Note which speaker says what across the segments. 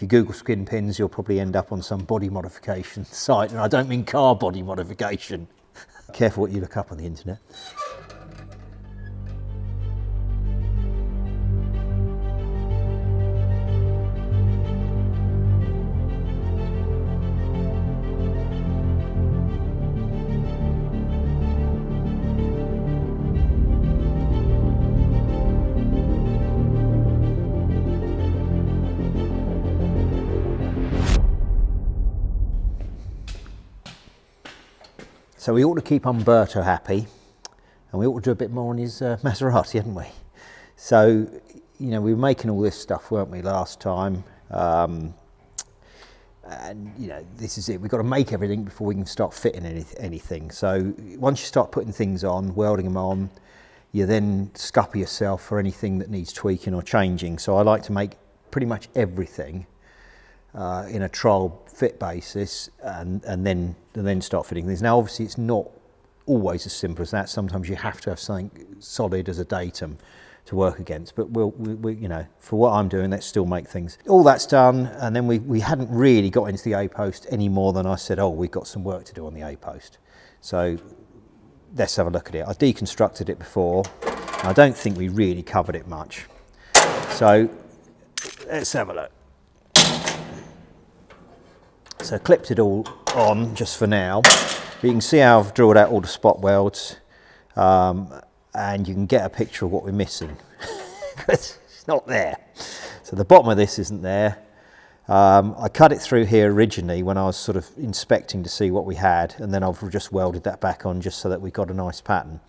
Speaker 1: if you Google skin pins, you'll probably end up on some body modification site, and I don't mean car body modification. Careful what you look up on the internet. So we ought to keep Umberto happy, and we ought to do a bit more on his Maserati, hadn't we? So, you know, we were making all this stuff, weren't we, last time? And, you know, this is it. We've got to make everything before we can start fitting anything. So once you start putting things on, welding them on, you then scupper yourself for anything that needs tweaking or changing. So I like to make pretty much everything in a trial fit basis, and then start fitting things. Now obviously it's not always as simple as that. Sometimes you have to have something solid as a datum to work against, but we you know, for what I'm doing, let's still make things. All that's done, and then we hadn't really got into the A-post any more than I said, oh, we've got some work to do on the A-post. So let's have a look at it. I deconstructed it before. I don't think we really covered it much. So let's have a look. So clipped it all on just for now. But you can see how I've drilled out all the spot welds, and you can get a picture of what we're missing. It's not there. So the bottom of this isn't there. I cut it through here originally when I was sort of inspecting to see what we had, and then I've just welded that back on just so that we got a nice pattern.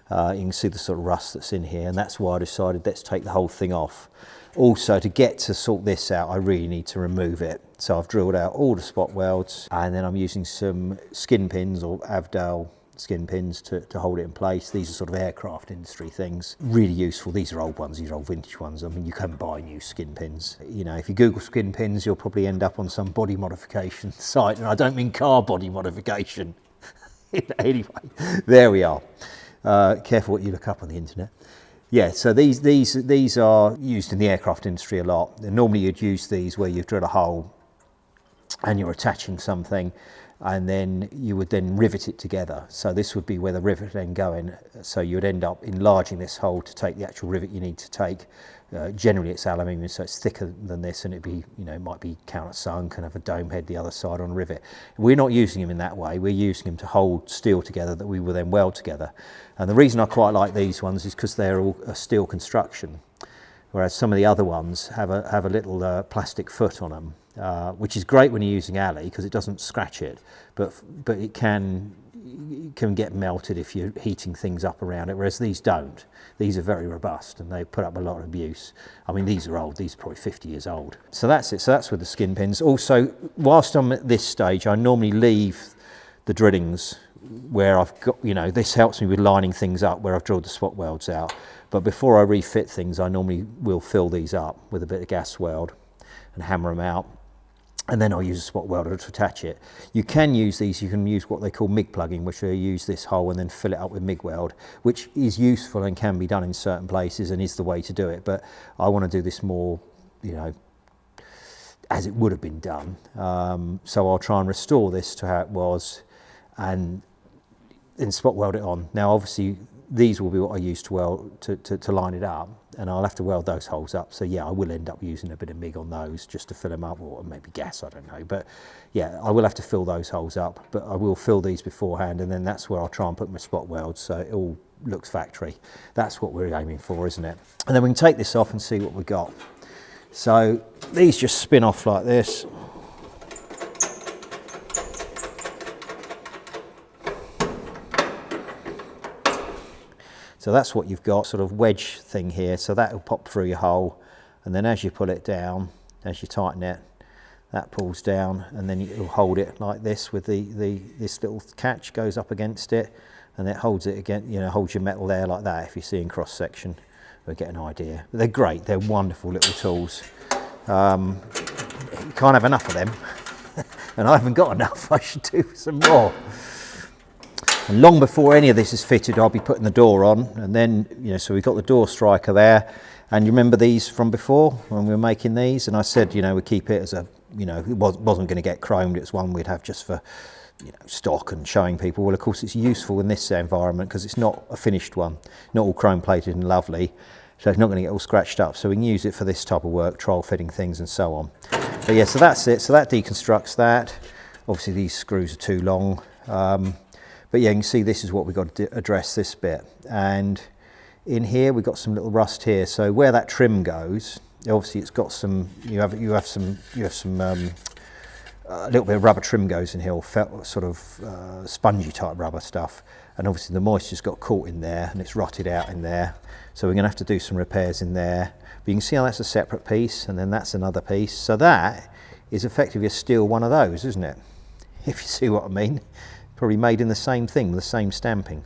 Speaker 1: You can see the sort of rust that's in here, and that's why I decided let's take the whole thing off. Also, to get to sort this out, I really need to remove it. So I've drilled out all the spot welds, and then I'm using some skin pins or Avdale skin pins to hold it in place. These are sort of aircraft industry things. Really useful. These are old ones, these are old vintage ones. I mean, you can buy new skin pins. You know, if you Google skin pins, you'll probably end up on some body modification site, and I don't mean car body modification. Anyway, there we are. Careful what you look up on the internet. Yeah, so these are used in the aircraft industry a lot. And normally you'd use these where you drill a hole and you're attaching something, and then you would then rivet it together. So this would be where the rivet then go in. So you would end up enlarging this hole to take the actual rivet you need to take. Generally it's aluminium, so it's thicker than this, and it'd be, you know, it might be countersunk and have a dome head the other side on rivet. We're not using them in that way. We're using them to hold steel together that we will then weld together. And the reason I quite like these ones is because they're all a steel construction, whereas some of the other ones have a little plastic foot on them, which is great when you're using alley because it doesn't scratch it, but it can get melted if you're heating things up around it, whereas these don't. These are very robust and they put up a lot of abuse. I mean, these are old, these are probably 50 years old. So that's it, so that's with the skin pins. Also, whilst I'm at this stage, I normally leave the drillings where I've got, you know, this helps me with lining things up where I've drilled the spot welds out. But before I refit things, I normally will fill these up with a bit of gas weld and hammer them out. And then I'll use a spot welder to attach it. You can use these, you can use what they call MIG plugging, which they use this hole and then fill it up with MIG weld, which is useful and can be done in certain places and is the way to do it. But I want to do this more, you know, as it would have been done. So I'll try and restore this to how it was and then spot weld it on. Now obviously these will be what I use to weld to line it up, and I'll have to weld those holes up. So yeah, I will end up using a bit of MIG on those just to fill them up, or maybe gas, I don't know. But yeah, I will have to fill those holes up, but I will fill these beforehand, and then that's where I'll try and put my spot welds so it all looks factory. That's what we're aiming for, isn't it? And then we can take this off and see what we've got. So these just spin off like this. So that's what you've got, sort of wedge thing here. So that will pop through your hole, and then as you pull it down, as you tighten it, that pulls down, and then you'll hold it like this with this little catch goes up against it, and it holds it again, you know, holds your metal there like that. If you see in cross section, we'll get an idea. But they're great, they're wonderful little tools. You can't have enough of them, and I haven't got enough. I should do some more. And long before any of this is fitted, I'll be putting the door on, and then, you know, so we've got the door striker there, And you remember these from before when we were making these? And I said, you know, we keep it as a, you know, it wasn't going to get chromed. It's one we'd have just for, you know, stock and showing people. Well, of course, it's useful in this environment because it's not a finished one, not all chrome plated and lovely. So it's not going to get all scratched up. So we can use it for this type of work, trial fitting things and so on. But yeah, so that's it. So that deconstructs that. Obviously, these screws are too long. But yeah, you can see this is what we've got to address this bit. And in here, we've got some little rust here. So where that trim goes, obviously it's got some, you have some a little bit of rubber trim goes in here, or sort of spongy type rubber stuff. And obviously the moisture's got caught in there and it's rotted out in there. So we're going to have to do some repairs in there. But you can see how that's a separate piece, and then that's another piece. So that is effectively still one of those, isn't it? If you see what I mean. Probably made in the same thing, with the same stamping.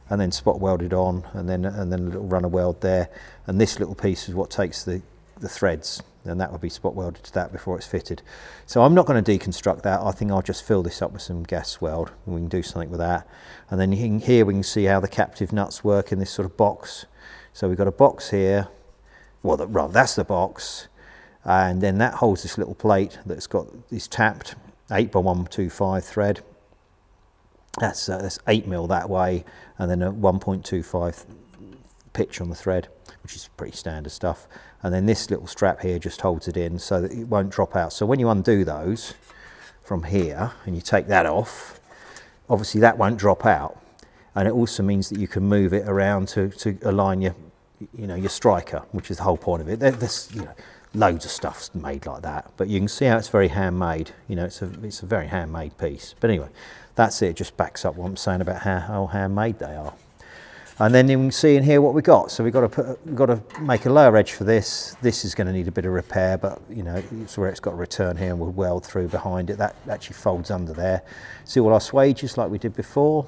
Speaker 1: And then spot welded on, and then a little runner weld there. And this little piece is what takes the threads, and that would be spot welded to that before it's fitted. So I'm not going to deconstruct that. I think I'll just fill this up with some gas weld, and we can do something with that. And then here we can see how the captive nuts work in this sort of box. So we've got a box here. Well, that's the box, and then that holds this little plate that's got this tapped 8x125 thread. That's 8mm that way, and then a 1.25 pitch on the thread, which is pretty standard stuff. And then this little strap here just holds it in so that it won't drop out. So when you undo those from here and you take that off, obviously that won't drop out. And it also means that you can move it around to align your striker, which is the whole point of it. There's loads of stuff's made like that, but you can see how it's very handmade. You know, it's a very handmade piece. But anyway, that's it. It just backs up what I'm saying about how handmade they are. And then you can see in here what we got. So we've got to make a lower edge for this. This is going to need a bit of repair, but you know, it's where it's got a return here, and we'll weld through behind it. That actually folds under there. See all our swages like we did before,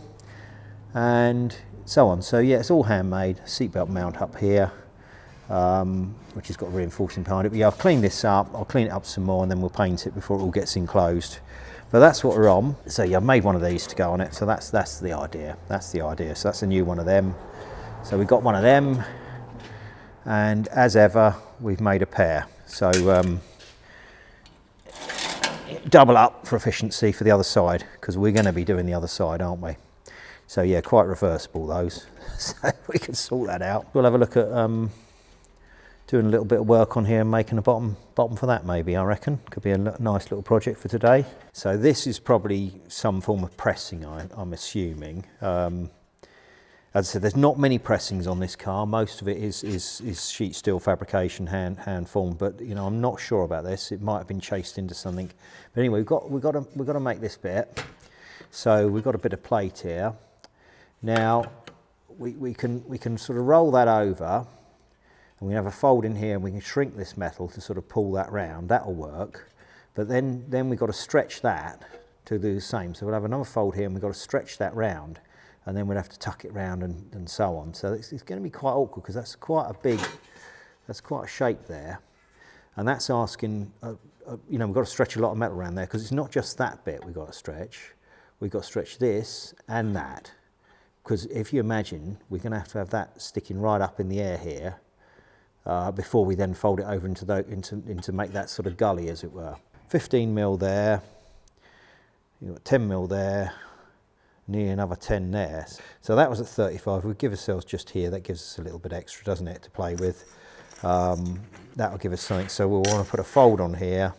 Speaker 1: and so on. So yeah, it's all handmade. Seatbelt mount up here, which has got reinforcing behind it. But yeah, I've cleaned this up. I'll clean it up some more, and then we'll paint it before it all gets enclosed. But that's what we're on. So yeah, I've made one of these to go on it. So that's the idea. That's the idea. So that's a new one of them. So we've got one of them, and as ever, we've made a pair. So double up for efficiency for the other side, because we're going to be doing the other side, aren't we? So yeah, quite reversible those. So we can sort that out. We'll have a look at doing a little bit of work on here and making a bottom for that, maybe, I reckon. Could be a nice little project for today. So this is probably some form of pressing, I'm assuming. As I said, there's not many pressings on this car. Most of it is sheet steel fabrication, hand formed. But you know, I'm not sure about this. It might have been chased into something. But anyway, we've got to make this bit. So we've got a bit of plate here. Now we can sort of roll that over. And we have a fold in here, and we can shrink this metal to sort of pull that round. That'll work. But then we've got to stretch that to do the same. So we'll have another fold here, and we've got to stretch that round, and then we'll have to tuck it round and so on. So it's going to be quite awkward, because that's quite a shape there. And that's asking, we've got to stretch a lot of metal around there, because it's not just that bit we've got to stretch. We've got to stretch this and that. Because if you imagine, we're going to have that sticking right up in the air here, before we then fold it over into make that sort of gully, as it were. 15mm there, you've got 10mm there, nearly another 10 there. So that was at 35. We give ourselves just here, that gives us a little bit extra, doesn't it, to play with. That'll give us something. So we'll want to put a fold on here.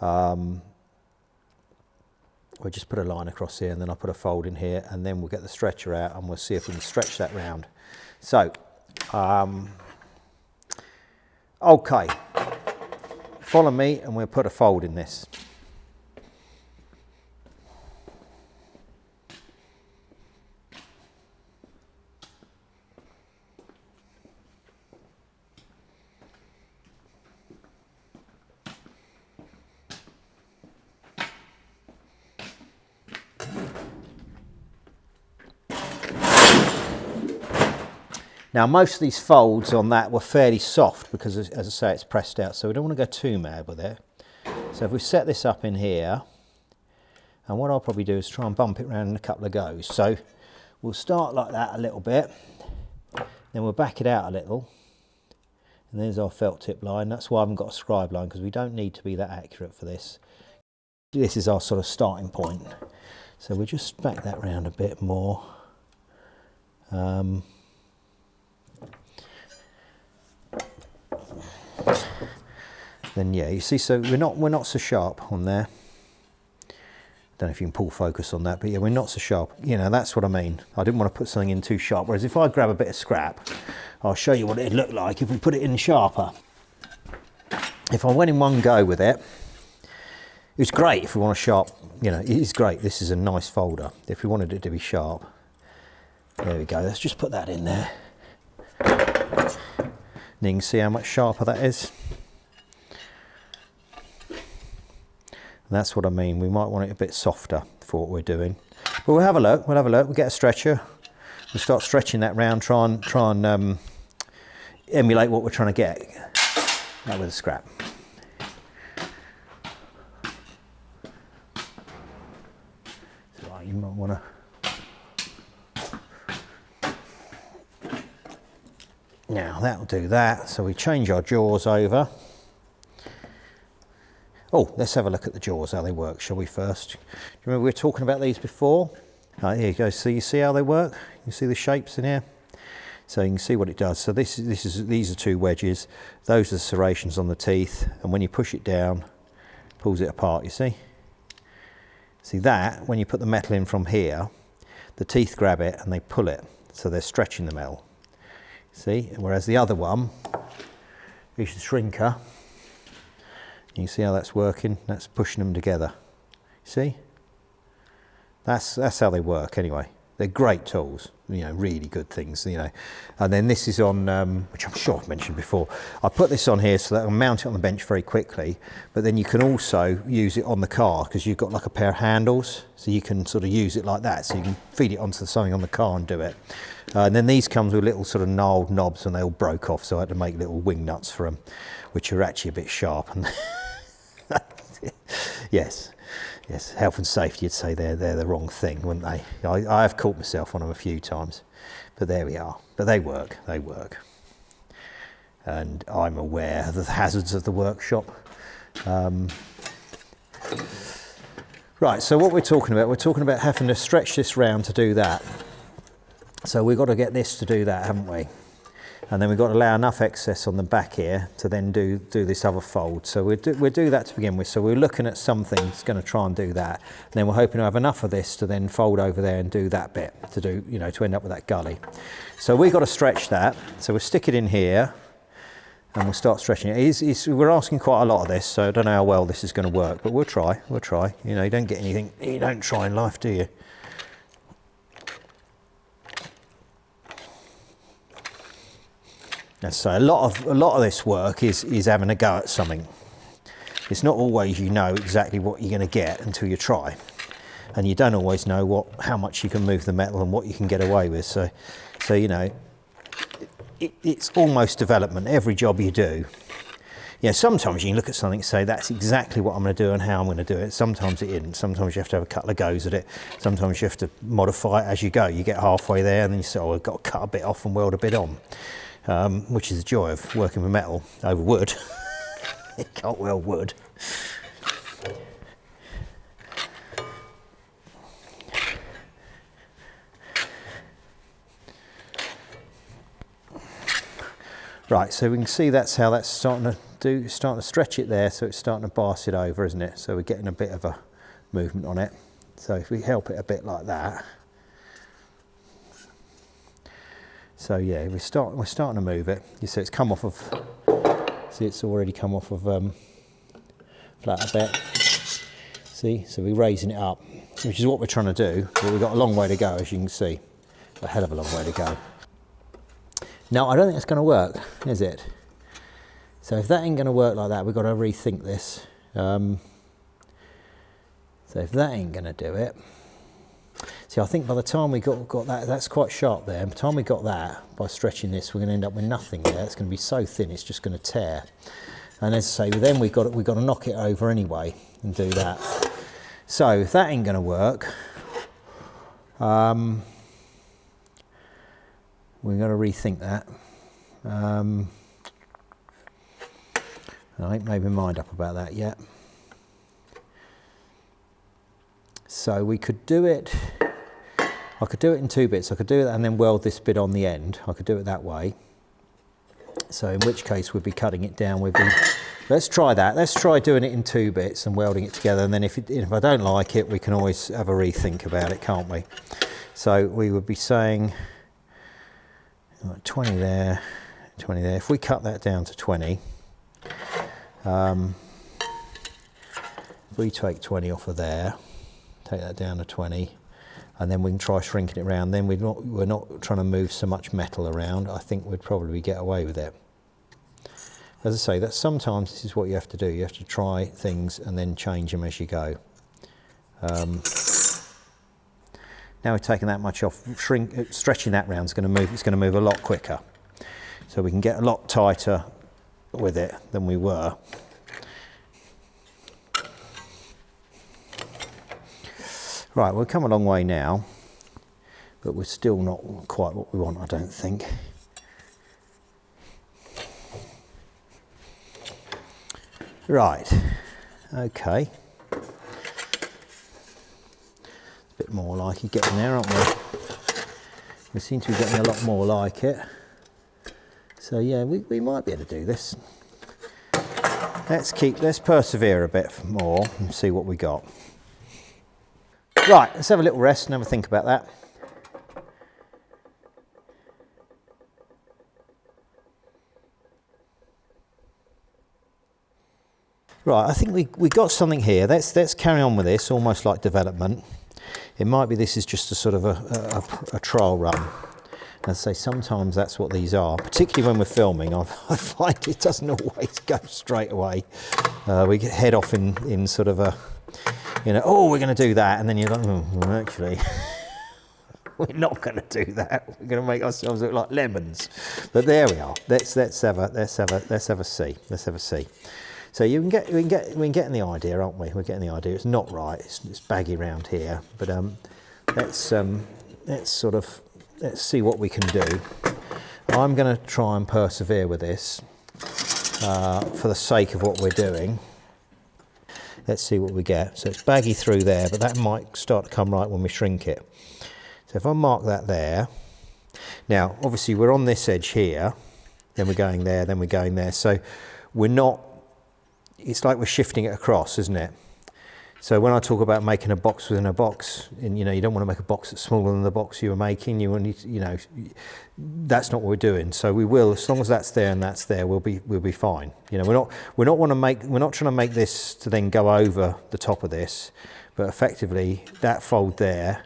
Speaker 1: We'll just put a line across here, and then I'll put a fold in here, and then we'll get the stretcher out, and we'll see if we can stretch that round. So, okay, follow me, and we'll put a fold in this. Now, most of these folds on that were fairly soft because, as I say, it's pressed out, so we don't want to go too mad with it. So if we set this up in here, and what I'll probably do is try and bump it around in a couple of goes. So we'll start like that a little bit, then we'll back it out a little, And there's our felt tip line. That's why I haven't got a scribe line, because we don't need to be that accurate for this. This is our sort of starting point. So we'll just back that round a bit more. Then yeah, you see, so we're not so sharp on there. Don't know if you can pull focus on that, but yeah, we're not so sharp. You know, that's what I mean. I didn't want to put something in too sharp. Whereas if I grab a bit of scrap, I'll show you what it'd look like if we put it in sharper. If I went in one go with it, it's great if we want a sharp, you know, it is great. This is a nice folder. If we wanted it to be sharp, there we go. Let's just put that in there. And you can see how much sharper that is. And that's what I mean. We might want it a bit softer for what we're doing. But we'll have a look. We'll get a stretcher. We'll start stretching that round. Try and emulate what we're trying to get. That with a scrap. So you might want to. Now that'll do that. So we change our jaws over. Oh, let's have a look at the jaws, how they work, shall we first? Do you remember we were talking about these before? Right, here you go. So you see how they work? You see the shapes in here? So you can see what it does. So these are two wedges. Those are the serrations on the teeth. And when you push it down, it pulls it apart, you see? See that, when you put the metal in from here, the teeth grab it and they pull it. So they're stretching the metal. See? Whereas the other one is the shrinker. You can see how that's working. That's pushing them together. See? That's how they work anyway. They're great tools, you know, really good things, you know. And then this is on, which I'm sure I've mentioned before. I put this on here so that I can mount it on the bench very quickly, but then you can also use it on the car because you've got like a pair of handles, so you can sort of use it like that. So you can feed it onto something on the car and do it. And then these comes with little sort of gnarled knobs and they all broke off, so I had to make little wing nuts for them, which are actually a bit sharp. And yes, health and safety, you'd say they're the wrong thing, wouldn't they? I have caught myself on them a few times, but there we are. But they work. And I'm aware of the hazards of the workshop. Right, so what we're talking about having to stretch this round to do that. So we've got to get this to do that, haven't we? And then we've got to allow enough excess on the back here to then do this other fold. So we'll do that to begin with. So we're looking at something that's going to try and do that. And then we're hoping to have enough of this to then fold over there and do that bit, to do, you know, to end up with that gully. So we've got to stretch that. So we'll stick it in here and we'll start stretching it. We're asking quite a lot of this, so I don't know how well this is going to work, but we'll try. You know, you don't get anything, you don't try in life, do you? And so a lot of this work is having a go at something. It's not always you know exactly what you're going to get until you try, and you don't always know how much you can move the metal and what you can get away with. So you know, it's almost development. Every job you do, you know, sometimes you can look at something and say that's exactly what I'm going to do and how I'm going to do it. Sometimes it isn't. Sometimes you have to have a couple of goes at it. Sometimes you have to modify it as you go. You get halfway there and then you say, oh, I've got to cut a bit off and weld a bit on. Which is the joy of working with metal over wood. You can't weld wood. Right, so we can see that's how that's starting to stretch it there, so it's starting to bias it over, isn't it? So we're getting a bit of a movement on it. So if we help it a bit like that. So yeah, we're starting to move it. You see it's come off of, see it's already come off of flat a bit. See, so we're raising it up, which is what we're trying to do, but we've got a long way to go, as you can see. A hell of a long way to go. Now, I don't think it's going to work, is it? So if that ain't going to work like that, we've got to rethink this. So if that ain't going to do it, see, I think by the time we got that, that's quite sharp there. By the time we got that, by stretching this, we're going to end up with nothing there. It's going to be so thin, it's just going to tear. And as I say, then we've got to knock it over anyway and do that. So if that ain't going to work, we're going to rethink that. I ain't made my mind up about that yet. So we could do it, I could do it in 2 bits. I could do it and then weld this bit on the end. I could do it that way. So in which case we'd be cutting it down. Let's try that. Let's try doing it in 2 bits and welding it together. And then if I don't like it, we can always have a rethink about it, can't we? So we would be saying 20 there, 20 there. If we cut that down to 20, if we take 20 off of there, take that down to 20, and then we can try shrinking it around. Then we're not trying to move so much metal around. I think we'd probably get away with it. As I say, that sometimes this is what you have to do. You have to try things and then change them as you go. Now we've taken that much off, stretching that round is going to move. It's going to move a lot quicker, so we can get a lot tighter with it than we were. Right, we've come a long way now, but we're still not quite what we want, I don't think. Right, okay. A bit more like it, getting there, aren't we? We seem to be getting a lot more like it. So yeah, we might be able to do this. Let's persevere a bit more and see what we got. Right, let's have a little rest and have a think about that. Right, I think we got something here. Let's carry on with this, almost like development. It might be this is just a sort of a trial run. As I say, sometimes that's what these are, particularly when we're filming. I find it doesn't always go straight away. We head off in sort of a, you know, oh, we're going to do that, and then you're like, oh, well, actually, we're not going to do that. We're going to make ourselves look like lemons. But there we are. Let's have a see. Let's have a see. So we're getting the idea, aren't we? We're getting the idea. It's not right. It's baggy round here, but let's see what we can do. I'm going to try and persevere with this for the sake of what we're doing. Let's see what we get. So it's baggy through there, but that might start to come right when we shrink it. So if I mark that there, now obviously we're on this edge here, then we're going there, then we're going there. So we're not, it's like we're shifting it across, isn't it? So when I talk about making a box within a box, and you know, you don't want to make a box that's smaller than the box you were making. You want to, you know, that's not what we're doing. So we will, as long as that's there and that's there, we'll be fine. You know, we're not trying to make this to then go over the top of this, but effectively that fold there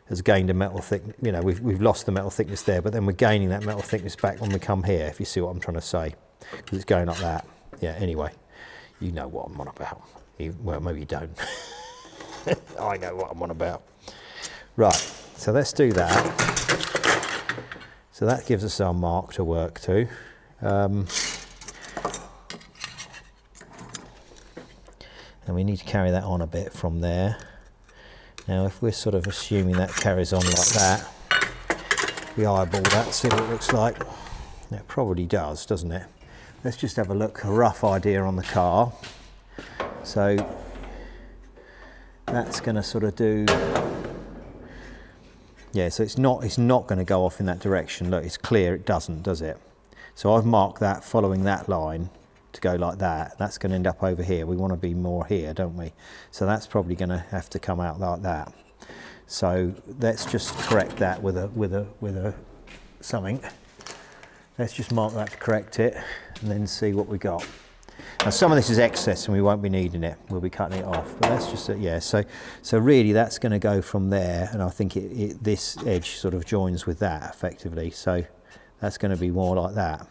Speaker 1: has gained a metal thickness. You know, we've lost the metal thickness there, but then we're gaining that metal thickness back when we come here. If you see what I'm trying to say, because it's going like that. Yeah. Anyway, you know what I'm on about. Well, maybe you don't. I know what I'm on about. Right, so let's do that. So that gives us our mark to work to. And we need to carry that on a bit from there. Now, if we're sort of assuming that carries on like that, we eyeball that, see what it looks like. It probably does, doesn't it? Let's just have a look, a rough idea on the car. So that's going to sort of do, yeah, so it's not going to go off in that direction. Look, it's clear it doesn't, does it? So I've marked that following that line to go like that. That's going to end up over here. We want to be more here, don't we? So that's probably going to have to come out like that. So let's just correct that with a something. Let's just mark that to correct it and then see what we got. Now some of this is excess and we won't be needing it. We'll be cutting it off, but that's just, yeah, so really that's going to go from there, and I think this edge sort of joins with that effectively. So that's going to be more like that.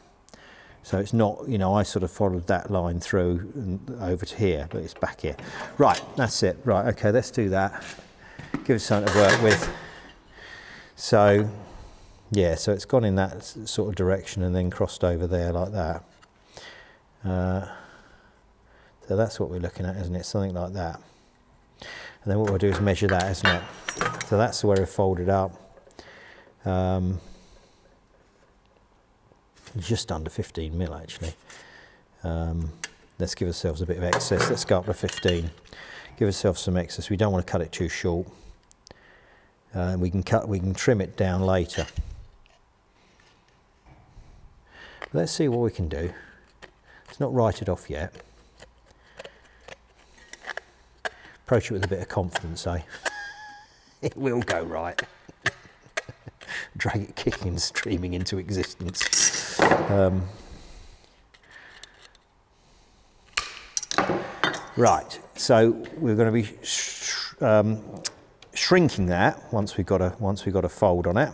Speaker 1: So it's not, you know, I sort of followed that line through and over to here, but it's back here. Right, that's it. Right, okay, let's do that. Give us something to work with. So, yeah, so it's gone in that sort of direction and then crossed over there like that. So that's what we're looking at, isn't it? Something like that. And then what we'll do is measure that, isn't it? So that's where we've folded up. Just under 15 mil actually. Let's give ourselves a bit of excess. Let's go up to 15. Give ourselves some excess. We don't want to cut it too short. We can trim it down later. Let's see what we can do. It's not write it off yet. Approach it with a bit of confidence, eh? It will go right. Drag it kicking and streaming into existence. Right, so we're going to be shrinking that once we've got a fold on it.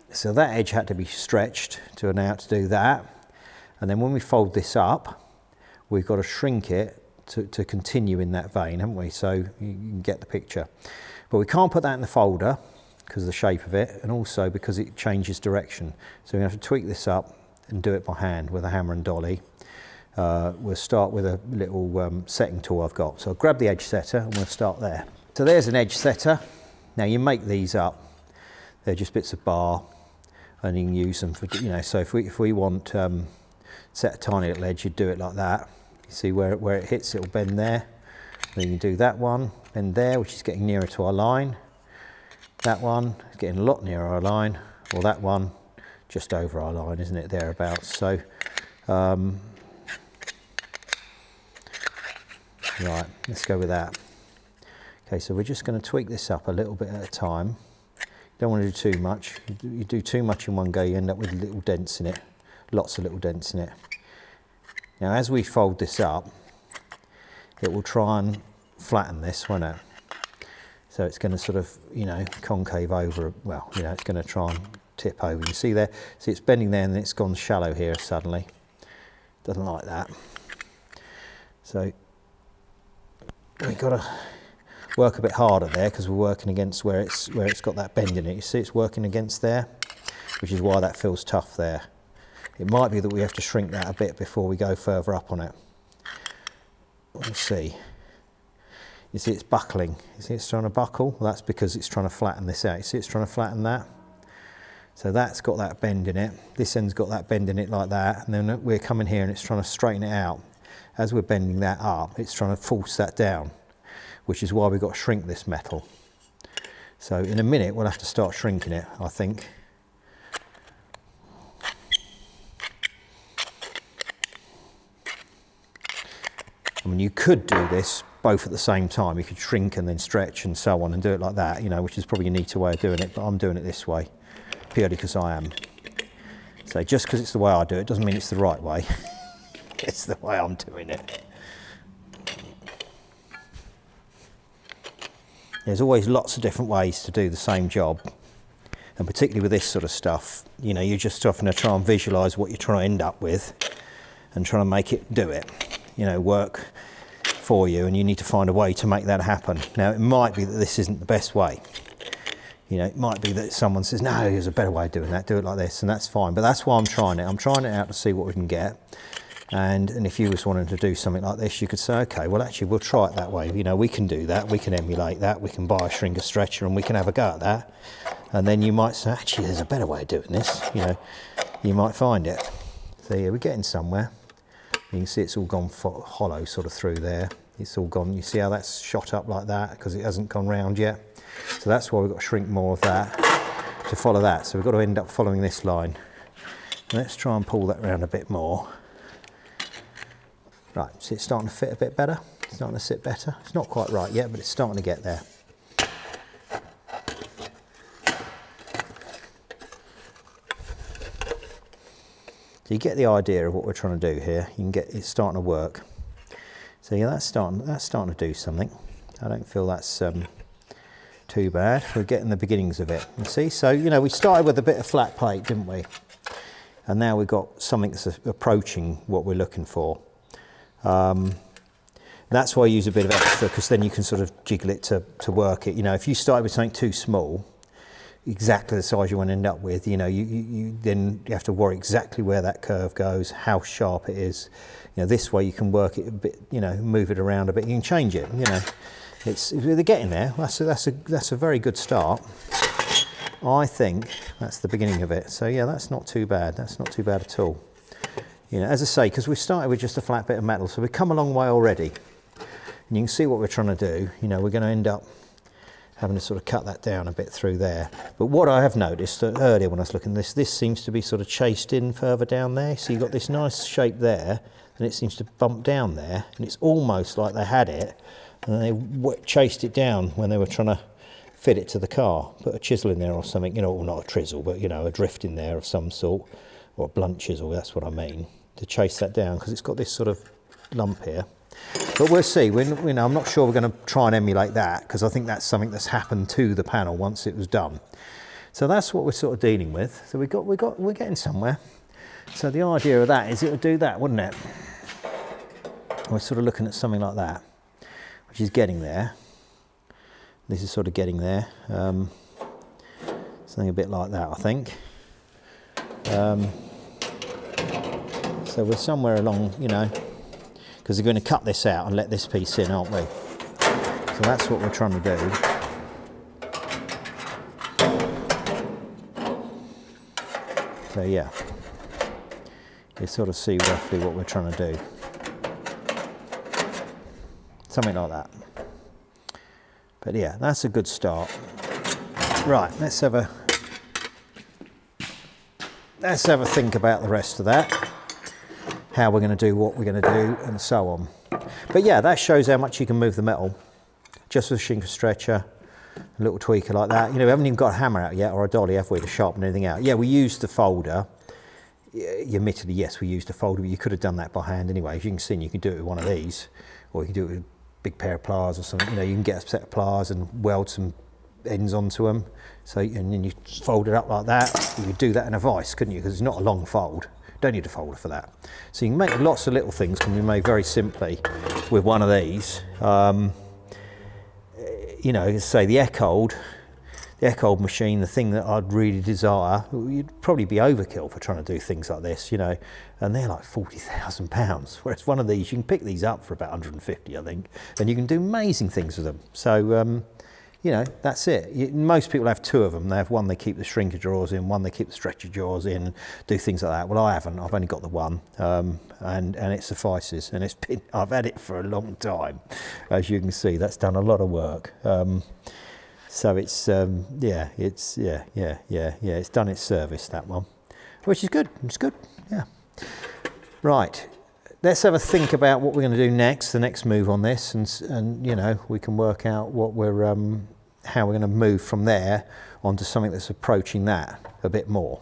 Speaker 1: So that edge had to be stretched to allow it to do that, and then when we fold this up, we've got to shrink it to continue in that vein, haven't we? So you can get the picture, but we can't put that in the folder because of the shape of it, and also because it changes direction. So we have to tweak this up and do it by hand with a hammer and dolly. We'll start with a little setting tool I've got. So I'll grab the edge setter and we'll start there. So there's an edge setter. Now you make these up. They're just bits of bar, and you can use them for, you know, so if we want set a tiny little edge, you'd do it like that. You see where it hits, it'll bend there. Then you can do that one, bend there, which is getting nearer to our line. That one is getting a lot nearer our line, or that one just over our line, isn't it, thereabouts. So right, let's go with that. Okay, so we're just going to tweak this up a little bit at a time. You don't want to do too much. You do too much in one go, you end up with little dents in it, lots of little dents in it. Now as we fold this up, it will try and flatten this, won't it? So it's going to sort of, you know, concave over, well, you know, it's going to try and tip over. You see there, see it's bending there and it's gone shallow here suddenly. Doesn't like that. So we've got to work a bit harder there because we're working against where it's got that bend in it. You see it's working against there, which is why that feels tough there. It might be that we have to shrink that a bit before we go further up on it. We'll see. You see it's buckling. You see it's trying to buckle? Well, that's because it's trying to flatten this out. You see it's trying to flatten that? So that's got that bend in it. This end's got that bend in it like that. And then we're coming here and it's trying to straighten it out. As we're bending that up, it's trying to force that down, which is why we've got to shrink this metal. So in a minute, we'll have to start shrinking it, I think. I mean, you could do this both at the same time. You could shrink and then stretch and so on and do it like that, you know, which is probably a neater way of doing it, but I'm doing it this way, purely because I am. So just because it's the way I do it doesn't mean it's the right way. It's the way I'm doing it. There's always lots of different ways to do the same job, and particularly with this sort of stuff, you know, you're just often to try and visualise what you're trying to end up with and trying to make it do it, you know, work for you, and you need to find a way to make that happen. Now it might be that this isn't the best way, you know, it might be that someone says, no, there's a better way of doing that, do it like this, and that's fine, but that's why I'm trying it out to see what we can get. And if you was wanting to do something like this, you could say, okay, well actually we'll try it that way, you know, we can do that, we can emulate that, we can buy a shrinker stretcher and we can have a go at that. And then you might say, actually there's a better way of doing this, you know, you might find it. So yeah, we're getting somewhere. You can see it's all gone hollow sort of through there. It's all gone, you see how that's shot up like that because it hasn't gone round yet. So that's why we've got to shrink more of that to follow that. So we've got to end up following this line. Let's try and pull that round a bit more. Right, see it's starting to fit a bit better, it's starting to sit better. It's not quite right yet, but it's starting to get there. So you get the idea of what we're trying to do here. You can get it's starting to work. So yeah, that's starting to do something. I don't feel that's too bad. We're getting the beginnings of it. You see, so you know, we started with a bit of flat plate, didn't we? And now we've got something that's approaching what we're looking for. That's why I use a bit of extra, because then you can sort of jiggle it to work it. You know, if you started with something too small, exactly the size you want to end up with, you know, you have to worry exactly where that curve goes, how sharp it is. You know, this way you can work it a bit, you know, move it around a bit, you can change it, you know. They're getting there. That's a very good start. I think that's the beginning of it. So yeah, that's not too bad. That's not too bad at all. You know, as I say, because we started with just a flat bit of metal, so we've come a long way already. And you can see what we're trying to do. You know, we're going to end up having to sort of cut that down a bit through there. But what I have noticed earlier when I was looking at this seems to be sort of chased in further down there. So you've got this nice shape there, and it seems to bump down there, and it's almost like they had it, and they chased it down when they were trying to fit it to the car. Put a chisel in there or something, you know, well, not a chisel, but, you know, a drift in there of some sort, or a blunt chisel, that's what I mean, to chase that down, because it's got this sort of lump here. But we'll see. You know, I'm not sure we're going to try and emulate that, because I think that's something that's happened to the panel once it was done. So that's what we're sort of dealing with. So we're getting somewhere. So the idea of that is it would do that, wouldn't it? We're sort of looking at something like that, which is getting there. This is sort of getting there. Something a bit like that, I think. So we're somewhere along, you know, because we're going to cut this out and let this piece in, aren't we? So that's what we're trying to do. So yeah, you sort of see roughly what we're trying to do. Something like that. But yeah, that's a good start. Right, let's have a think about the rest of that. How we're going to do what we're going to do and so on. But yeah, that shows how much you can move the metal. Just with a shinker stretcher, a little tweaker like that. You know, we haven't even got a hammer out yet or a dolly, have we, to sharpen anything out. Yeah, we used the folder. Admittedly, yes, we used a folder, but you could have done that by hand anyway. As you can see, you can do it with one of these, or you can do it with a big pair of pliers or something. You know, you can get a set of pliers and weld some ends onto them. So, and then you fold it up like that. You could do that in a vise, couldn't you? Because it's not a long fold. Don't need a folder for that. So you can make lots of little things can be made very simply with one of these. You know, say the Echold machine, the thing that I'd really desire, you'd probably be overkill for trying to do things like this, you know, and they're like £40,000. Whereas one of these, you can pick these up for about 150, I think, and you can do amazing things with them. So, you know, that's it. Most people have two of them. They have one they keep the shrinker drawers in, one they keep the stretcher drawers in, do things like that. Well, I haven't. I've only got the one, and it suffices. And I've had it for a long time, as you can see. That's done a lot of work. So it's it's done its service, that one, which is good. It's good. Yeah. Right. Let's have a think about what we're going to do next, the next move on this, and you know, we can work out what we're how we're going to move from there onto something that's approaching that a bit more.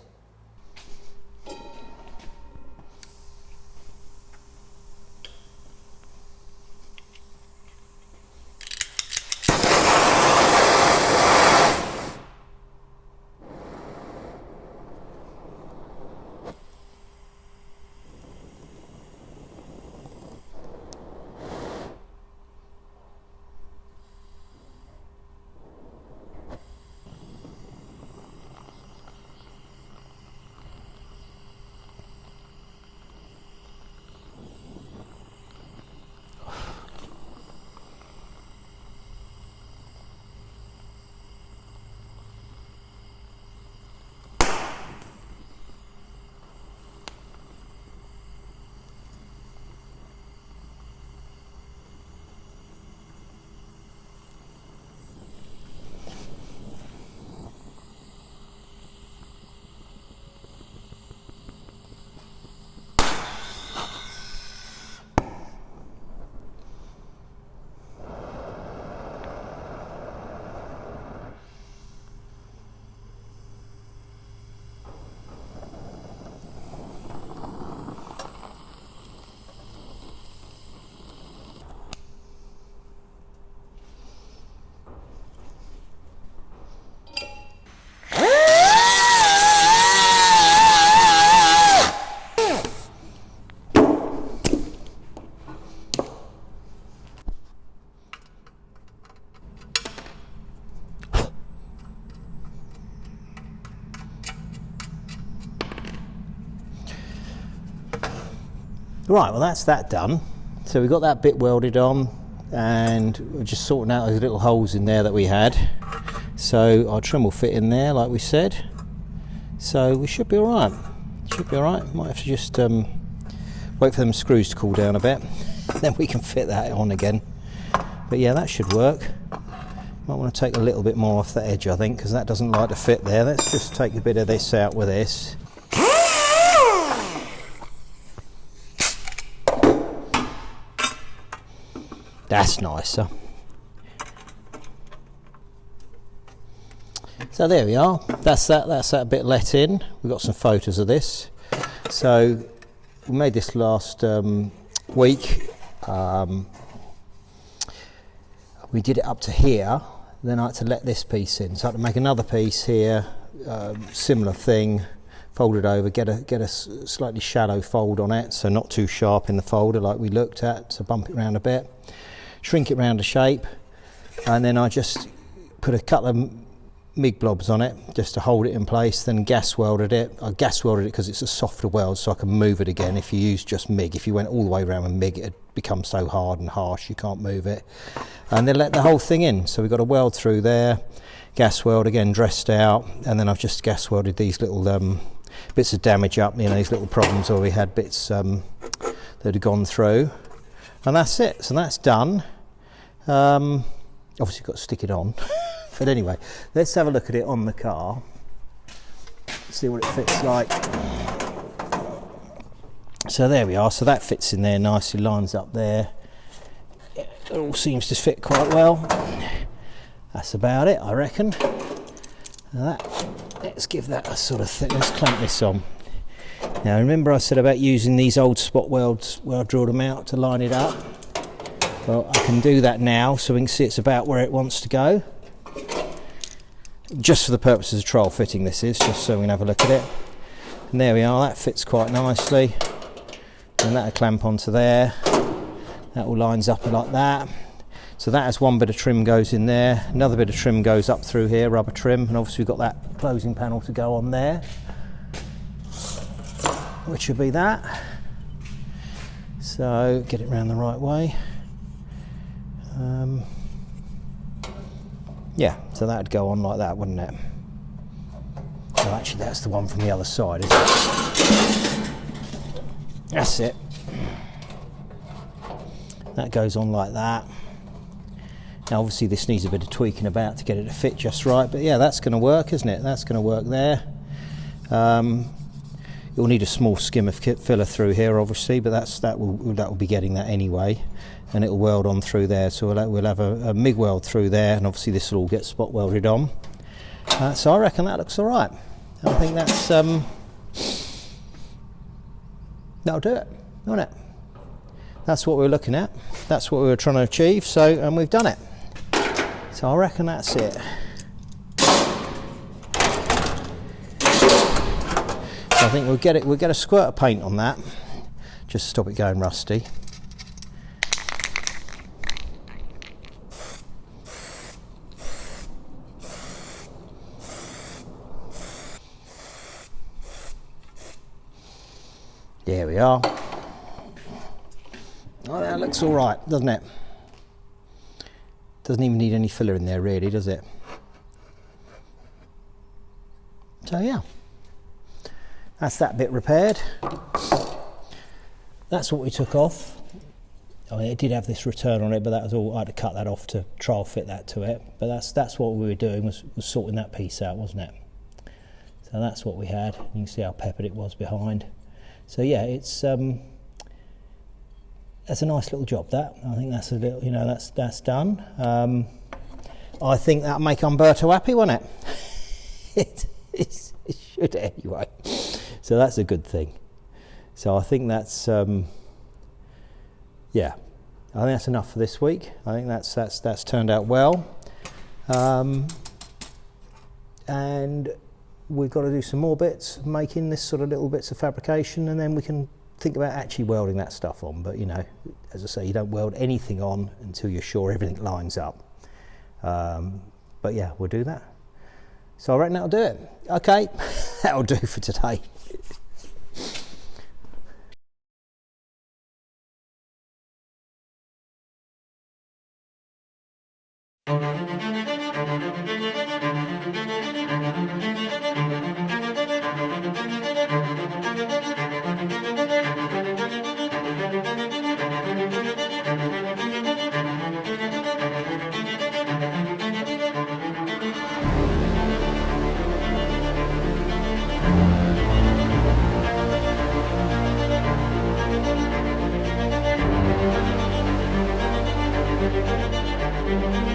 Speaker 1: Right, well that's that done. So we've got that bit welded on, and we're just sorting out those little holes in there that we had. So our trim will fit in there like we said. So we should be alright. Should be alright. Might have to just Wait for them screws to cool down a bit, then we can fit that on again. But yeah, that should work. Might want to take a little bit more off the edge, I think, because that doesn't like to fit there. Let's just take a bit of this out with this. That's nicer. So there we are. That's that bit let in. We've got some photos of this. So we made this last week. We did it up to here, then I had to let this piece in. So I had to make another piece here, similar thing, fold it over, get a slightly shallow fold on it, so not too sharp in the folder like we looked at, so bump it around a bit, shrink it round to shape, and then I just put a couple of MIG blobs on it just to hold it in place, then gas welded it. I gas welded it because it's a softer weld, so I can move it again. If you use just MIG, if you went all the way around with MIG, it'd become so hard and harsh you can't move it. And then let the whole thing in. So we've got a weld through there, gas weld again, dressed out, and then I've just gas welded these little bits of damage up, you know, these little problems where we had bits that had gone through, and that's it. So that's done. Obviously got to stick it on. But anyway, let's have a look at it on the car, see what it fits like. So there we are, so that fits in there nicely, lines up there. It all seems to fit quite well. That's about it, I reckon. Let's give that a sort of thing, let's clamp this on. Now remember I said about using these old spot welds where I've drilled them out to line it up? Well, I can do that now so we can see it's about where it wants to go. Just for the purposes of trial fitting this is, just so we can have a look at it. And there we are, that fits quite nicely. And that'll clamp onto there. That all lines up like that. So that has one bit of trim goes in there, another bit of trim goes up through here, rubber trim, and obviously we've got that closing panel to go on there, which would be that. So get it round the right way. Yeah, so that'd go on like that, wouldn't it? So actually that's the one from the other side, isn't it? That's it. That goes on like that. Now obviously this needs a bit of tweaking about to get it to fit just right, but yeah, that's going to work, isn't it? That's going to work there. You'll need a small skim of filler through here obviously, but that will be getting that anyway, and it'll weld on through there. So we'll have a MIG weld through there, and obviously this will all get spot welded on. So I reckon that looks all right. I think that's that'll do it, won't it? That's what we were looking at. That's what we were trying to achieve. So, and we've done it. So I reckon that's it. So I think we'll get a squirt of paint on that, just to stop it going rusty. There we are. Oh, that looks all right, doesn't it? Doesn't even need any filler in there really, does it? So yeah, that's that bit repaired. That's what we took off. I mean, it did have this return on it, but that was all. I had to cut that off to trial fit that to it. But that's what we were doing, was sorting that piece out, wasn't it? So that's what we had. You can see how peppered it was behind. So yeah, it's that's a nice little job. That, I think that's a little, you know, that's done. I think that'll make Umberto happy, won't it? It should anyway. So that's a good thing. So I think that's yeah, I think that's enough for this week. I think that's turned out well, and we've got to do some more bits, making this sort of little bits of fabrication, and then we can think about actually welding that stuff on. But you know, as I say, you don't weld anything on until you're sure everything lines up. But yeah, we'll do that. So I reckon that'll do it. Okay, that'll do for today.
Speaker 2: you.